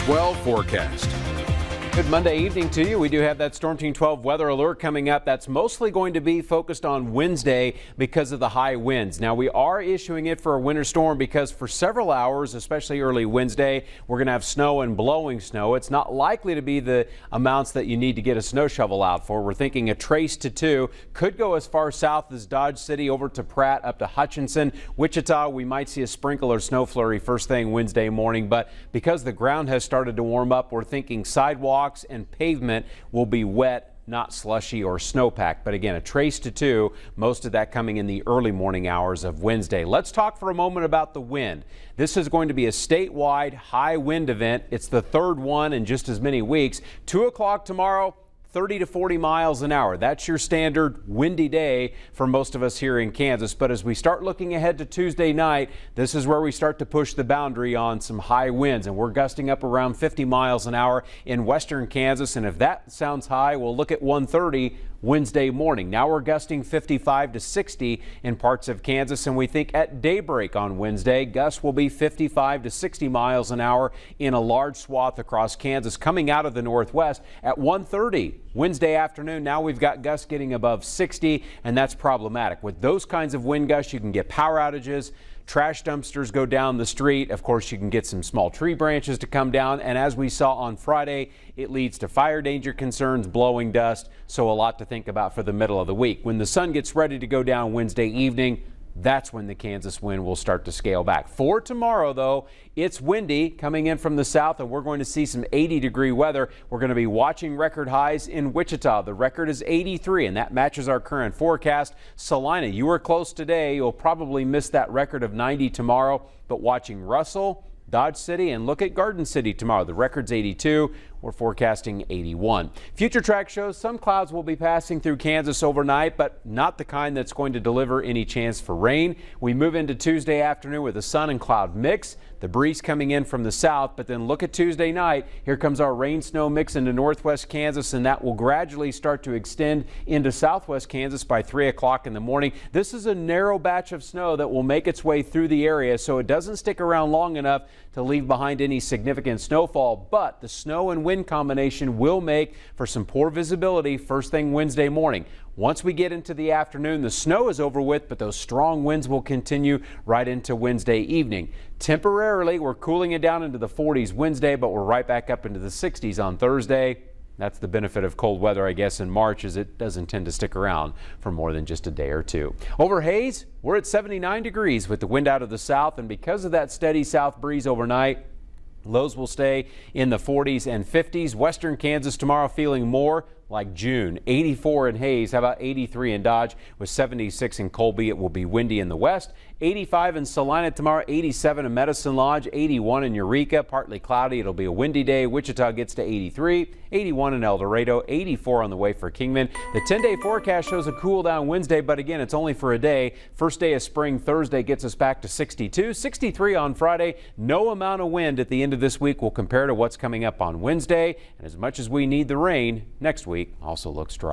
12 forecast. Good Monday evening to you. We do have that Storm Team 12 weather alert coming up. That's mostly going to be focused on Wednesday because of the high winds. Now, we are issuing it for a winter storm because for several hours, especially early Wednesday, we're going to have snow and blowing snow. It's not likely to be the amounts that you need to get a snow shovel out for. We're thinking a trace to 2. Could go as far south as Dodge City over to Pratt up to Hutchinson. Wichita, we might see a sprinkle or snow flurry first thing Wednesday morning. But because the ground has started to warm up, we're thinking sidewalks and pavement will be wet, not slushy or snowpacked. But again, a trace to 2, most of that coming in the early morning hours of Wednesday. Let's talk for a moment about the wind. This is going to be a statewide high wind event. It's the third one in just as many weeks. 2 o'clock tomorrow. 30 to 40 miles an hour. That's your standard windy day for most of us here in Kansas. But as we start looking ahead to Tuesday night, this is where we start to push the boundary on some high winds. And we're gusting up around 50 miles an hour in western Kansas. And if that sounds high, we'll look at 130 Wednesday morning. Now we're gusting 55 to 60 in parts of Kansas. And we think at daybreak on Wednesday, gusts will be 55 to 60 miles an hour in a large swath across Kansas coming out of the northwest at 1:30. Wednesday afternoon, now we've got gusts getting above 60, and that's problematic. With those kinds of wind gusts, you can get power outages, trash dumpsters go down the street. Of course, you can get some small tree branches to come down, and as we saw on Friday, it leads to fire danger concerns, blowing dust, so a lot to think about for the middle of the week. When the sun gets ready to go down Wednesday evening, that's when the Kansas wind will start to scale back. For tomorrow, though, it's windy coming in from the south, and we're going to see some 80-degree weather. We're going to be watching record highs in Wichita. The record is 83, and that matches our current forecast. Salina, you were close today. You'll probably miss that record of 90 tomorrow, but watching Russell, Dodge City, and look at Garden City tomorrow. The record's 82. We're forecasting 81. Future track shows some clouds will be passing through Kansas overnight, but not the kind that's going to deliver any chance for rain. We move into Tuesday afternoon with a sun and cloud mix. The breeze coming in from the south, but then look at Tuesday night. Here comes our rain snow mix into northwest Kansas, and that will gradually start to extend into southwest Kansas by 3 o'clock in the morning. This is a narrow batch of snow that will make its way through the area, so it doesn't stick around long enough to leave behind any significant snowfall, but the snow and wind combination will make for some poor visibility first thing Wednesday morning. Once we get into the afternoon, the snow is over with, but those strong winds will continue right into Wednesday evening. Temporarily, we're cooling it down into the 40s Wednesday, but we're right back up into the 60s on Thursday. That's the benefit of cold weather, I guess, in March, is it doesn't tend to stick around for more than just a day or two. Over Hays, we're at 79 degrees with the wind out of the south, and because of that steady south breeze overnight, lows will stay in the 40s and 50s. Western Kansas tomorrow feeling more like June. 84 in Hays. How about 83 in Dodge with 76 in Colby? It will be windy in the west. 85 in Salina tomorrow. 87 in Medicine Lodge. 81 in Eureka. Partly cloudy. It'll be a windy day. Wichita gets to 83. 81 in El Dorado. 84 on the way for Kingman. The 10-day forecast shows a cool down Wednesday, but again, it's only for a day. First day of spring Thursday gets us back to 62. 63 on Friday. No amount of wind at the end of this week will compare to what's coming up on Wednesday. And as much as we need the rain, next week also looks dry.